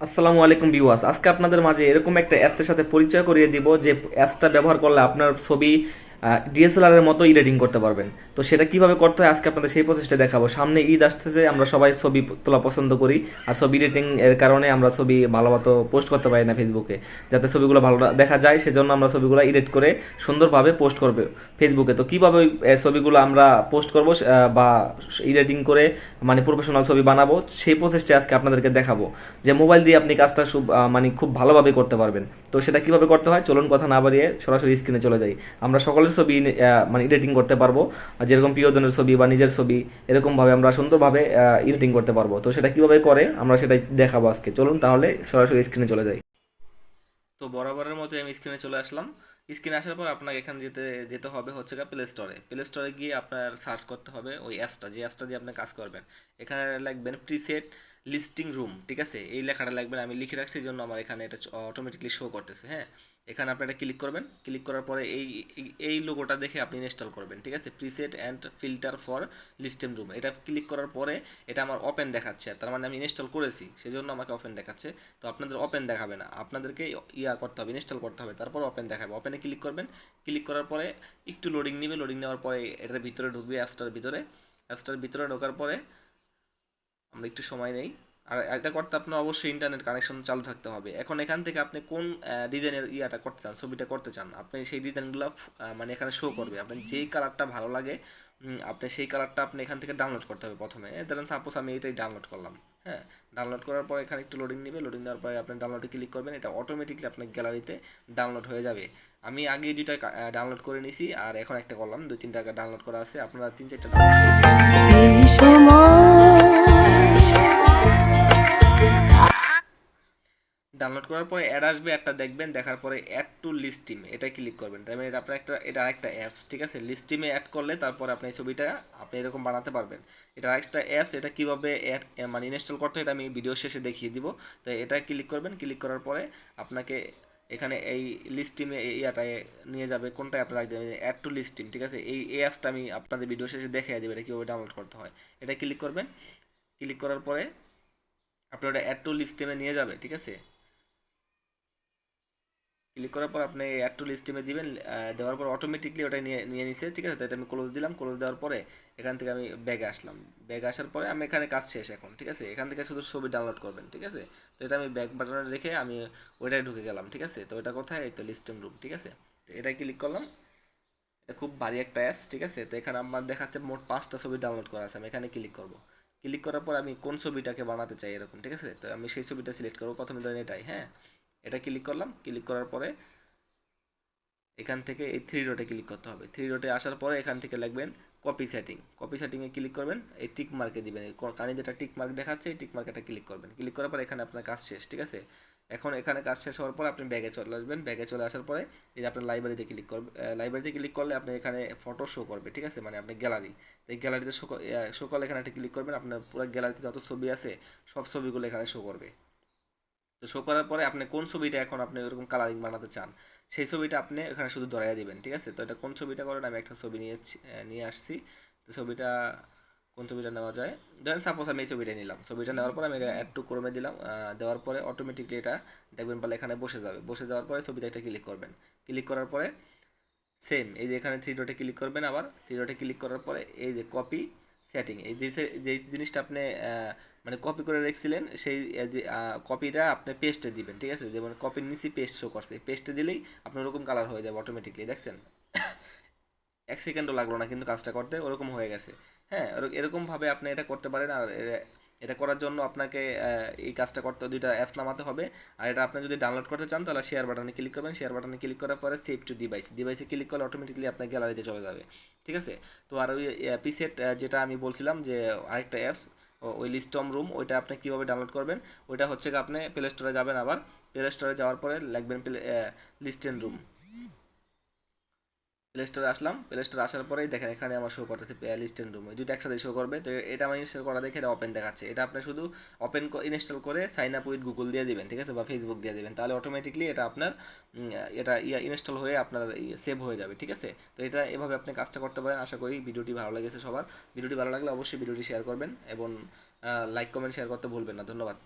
আসসালামু আলাইকুম ভিউয়ার্স, আজকে আপনাদের মাঝে এরকম একটা অ্যাপসের সাথে পরিচয় করিয়ে দিব যে অ্যাপসটা ব্যবহার করলে আপনার ছবি ডিএসএলআর এর মতো এডিটিং করতে পারবেন। তো সেটা কিভাবে করতে হয় আজকে আপনাদের সেই প্রচেষ্টা দেখাবো। সামনে ঈদ আসতেছে, আমরা সবাই ছবি তোলা পছন্দ করি, আর ছবি এডিটিং এর কারণে আমরা ছবি ভালো মতো পোস্ট করতে পারি না ফেসবুকে, যাতে ছবিগুলো ভালো দেখা যায় সেজন্য আমরা ছবিগুলো এডিট করে সুন্দরভাবে পোস্ট করবে ফেসবুকে। তো কিভাবে ওই ছবিগুলো আমরা পোস্ট করব বা এডিটিং করে মানে প্রফেশনাল ছবি বানাবো, সেই প্রসেসটা আজকে আপনাদেরকে দেখাবো, যে মোবাইল দিয়ে আপনি কাজটা মানে খুব ভালোভাবে করতে পারবেন। তো সেটা কিভাবে করতে হয় চলুন কথা না বাড়িয়ে সরাসরি স্ক্রিনে চলে যাই। আমরা সকলের ছবি মানে এডিটিং করতে পারবো, যেরকম প্রিয়জনের ছবি বা নিজের ছবি, এরকমভাবে আমরা সুন্দরভাবে এডিটিং করতে পারবো। তো সেটা কিভাবে করে আমরা সেটাই দেখাবো আজকে। চলুন তাহলে সরাসরি স্ক্রিনে চলে যাই। তো বরাবরের মতো আমি স্ক্রিনে চলে আসলাম। স্ক্রিনে আসার পর আপনাকে এখানে যেতে যেতে হবে হচ্ছে গিয়ে প্লে স্টোরে গিয়ে আপনার সার্চ করতে হবে ওই অ্যাপসটা, যে অ্যাপসটা দিয়ে আপনি কাজ করবেন। এখানে লিখবেন প্রিসেট লিস্টিং রুম, ঠিক আছে? এই লেখাটা লিখবেন, আমি লিখে রাখছি এই জন্য আমার এখানে এটা অটোমেটিকলি শো করতেছে। হ্যাঁ, এখানে আপনি এটা ক্লিক করবেন। ক্লিক করার পরে এই লোগোটা দেখে আপনি ইনস্টল করবেন, ঠিক আছে? Preset and filter for listing room, এটা ক্লিক করার পরে এটা আমার ওপেন দেখাচ্ছে, তার মানে আমি ইনস্টল করেছি সেজন্য আমাকে ওপেন দেখাচ্ছে। তো আপনাদের ওপেন দেখাবে না, আপনাদেরকে করতে হবে, ইনস্টল করতে হবে, তারপর ওপেন দেখাবে। ওপেনে ক্লিক করবেন। ক্লিক করার পরে একটু লোডিং নেবে, লোডিং নেওয়ার পরে এটার ভিতরে ঢুকবে, অ্যাপসটার ভিতরে ঢোকার পরে আমরা একটু সময় নেই। আর এটা করতে আপনার অবশ্যই ইন্টারনেট কানেকশন চালু থাকতে হবে। এখন এখান থেকে আপনি কোন ডিজাইনের করতে চান, ছবিটা করতে চান, আপনি সেই ডিজাইনগুলো মানে এখানে শো করবে। আপনার যেই কালারটা ভালো লাগে আপনি সেই কালারটা আপনি এখান থেকে ডাউনলোড করতে হবে প্রথমে। ধরেন সাপোজ আমি এটাই ডাউনলোড করলাম। হ্যাঁ, ডাউনলোড করার পর এখানে একটু লোডিং নেবে, লোডিং নেওয়ার পরে আপনি ডাউনলোডে ক্লিক করবেন, এটা অটোমেটিকলি আপনার গ্যালারিতে ডাউনলোড হয়ে যাবে। আমি আগে দুইটা ডাউনলোড করে নিছি, আর এখন একটা করলাম, দুই তিনটা ডাউনলোড করা আছে, আপনারা তিন চারটা ডাউনলোড করে নেবেন। এই সময় ডাউনলোড করার পরে অ্যাড আসবে একটা, দেখবেন, দেখার পরে অ্যাড টু লিস্ট টিম এটা ক্লিক করবেন। তার মানে এটা আপনার এটা আরেকটা অ্যাপস, ঠিক আছে? লিস্ট টিমে অ্যাড করলে তারপরে আপনি এই ছবিটা আপনি এরকম বানাতে পারবেন। এটা আরেকটা অ্যাপস, এটা কীভাবে অ্যাড মানে ইনস্টল করতে হয় এটা আমি ভিডিও শেষে দেখিয়ে দিব। তো এটা ক্লিক করবেন। ক্লিক করার পরে আপনাকে এখানে এই লিস্ট টিমে ইয়াটায় নিয়ে যাবে, কোনটা আপনারা রাখবেন, অ্যাড টু লিস্ট টিম, ঠিক আছে? এই অ্যাপসটা আমি আপনাদের ভিডিও শেষে দেখিয়ে দেবো এটা কীভাবে ডাউনলোড করতে হয়। এটা ক্লিক করবেন। ক্লিক করার পরে আপনার ওটা অ্যাড টু লিস্ট টিমে নিয়ে যাবে, ঠিক আছে? ক্লিক করার পর আপনি অ্যাড টু লিস্ট টিমে দিবেন। দেওয়ার পর অটোমেটিকলি ওটা নিয়ে নিয়ে নিছে, ঠিক আছে? তো এটা আমি ক্লোজ দিলাম। ক্লোজ দেওয়ার পরে এখান থেকে আমি ব্যাগে আসলাম। ব্যাগে আসার পরে আমি এখানে কাজ শেষ এখন, ঠিক আছে? এখান থেকে শুধু ছবি ডাউনলোড করবেন, ঠিক আছে? তো এটা আমি ব্যাক বাটনে রেখে আমি ওইটাই ঢুকে গেলাম, ঠিক আছে? তো এটা কোথায়, এই তো লিস্টিং রুম, ঠিক আছে? তো এটাই ক্লিক করলাম। এটা খুব ভারী একটা অ্যাপস, ঠিক আছে? তো এখানে আমার দেখাচ্ছে মোট 5টা ছবি ডাউনলোড করা আছে। আমি এখানে ক্লিক করব। ক্লিক করার পর আমি কোন ছবিটাকে বানাতে চাই এরকম, ঠিক আছে? তো আমি সেই ছবিটা সিলেক্ট করবো, প্রথমে ধরেন এটাই। হ্যাঁ, এটা ক্লিক করলাম। ক্লিক করার পরে এখান থেকে এই থ্রি ডটে ক্লিক করতে হবে। থ্রি ডটে আসার পরে এখান থেকে লিখবেন কপি সেটিং। কপি সেটিংয়ে ক্লিক করবেন, এই টিক মার্কে দিবেন, এই কানে যেটা টিক মার্ক দেখাচ্ছে এই টিক মার্কেটা ক্লিক করবেন। ক্লিক করার পর এখানে আপনার কাজ শেষ, ঠিক আছে? এখন এখানে কাজ শেষ হওয়ার পর আপনি ব্যাগে চলে আসবেন। ব্যাগে চলে আসার পরে এই যে আপনার লাইব্রেরিতে ক্লিক করবেন। লাইব্রেরিতে ক্লিক করলে আপনি এখানে ফটো শো করবে, ঠিক আছে? মানে আপনি গ্যালারি, এই গ্যালারিতে শো করলে এখানে একটা ক্লিক করবেন, আপনার পুরো গ্যালারিতে যত ছবি আছে সব ছবিগুলো এখানে শো করবে। তো শো করার পরে আপনি কোন ছবিটা এখন আপনি ওরকম কালারিং বানাতে চান সেই ছবিটা আপনি এখানে শুধু ধরাইয়া দিবেন, ঠিক আছে? তো এটা কোন ছবিটা করেন, আমি একটা ছবি নিয়ে আসছি। তো ছবিটা কোন ছবিটা নেওয়া যায়, ধরেন সাপোজ আমি এই ছবিটা নিলাম। ছবিটা নেওয়ার পরে আমি অ্যাড টু ক্রমে দিলাম। দেওয়ার পরে অটোমেটিকলি এটা দেখবেন পারলে এখানে বসে যাবে। বসে যাওয়ার পরে ছবিটা একটা ক্লিক করবেন। ক্লিক করার পরে সেম এই যে এখানে থ্রি ডটে ক্লিক করবেন। আবার থ্রি ডটে ক্লিক করার পরে এই যে কপি সেটিং, এই যে জিনিসটা আপনি মানে কপি করে রেখেছিলেন সেই যে কপিটা আপনি পেস্টে দিবেন, ঠিক আছে? যেমন কপির নিচে পেস্ট শো করছে, পেস্টে দিলেই আপনার ওরকম কালার হয়ে যাবে অটোমেটিকলি, দেখছেন? 1 সেকেন্ডও লাগলো না কিন্তু কাজটা করতে, ওরকম হয়ে গেছে। হ্যাঁ, এরকমভাবে আপনি এটা করতে পারেন। আর এটা করার জন্য আপনাকে এই কাজটা করতে দুইটা অ্যাপস নামাতে হবে। আর এটা আপনি যদি ডাউনলোড করতে চান তাহলে শেয়ার বাটনে ক্লিক করবেন। শেয়ার বাটনে ক্লিক করার পরে সেভ টু ডিভাইসে ক্লিক করলে অটোমেটিকলি আপনার গ্যালারিতে চলে যাবে, ঠিক আছে? তো আর ওই পিসেট যেটা আমি বলছিলাম যে আরেকটা অ্যাপস, ওই লিস্টম রুম, ওইটা আপনি কীভাবে ডাউনলোড করবেন, ওইটা হচ্ছে কি আপনি প্লে স্টোরে যাবেন। আবার প্লে স্টোরে যাওয়ার পরে লিখবেন লিস্টেন রুম। প্লে স্টোরে আসলাম। প্লে স্টোরে আসার পরেই দেখেন এখানে আমার শো করতেছে লিস্টেন রুম, দুটো একসাথে শো করবে। তো এটা আমার ইনস্টল করা দেখে এটা ওপেন দেখাচ্ছে। এটা আপনি শুধু ওপেন ইনস্টল করে সাইন আপ উইথ গুগল দিয়ে দিবেন, ঠিক আছে? বা ফেসবুক দিয়ে দিবেন, তাহলে অটোমেটিকলি এটা আপনার এটা ইনস্টল হয়ে আপনার সেভ হয়ে যাবে, ঠিক আছে? তো এটা এভাবে আপনি কাজটা করতে পারেন। আশা করি ভিডিওটি ভালো লেগেছে সবার। ভিডিওটি ভালো লাগলে অবশ্যই ভিডিওটি শেয়ার করবেন এবং লাইক কমেন্ট শেয়ার করতে ভুলবেন না। ধন্যবাদ।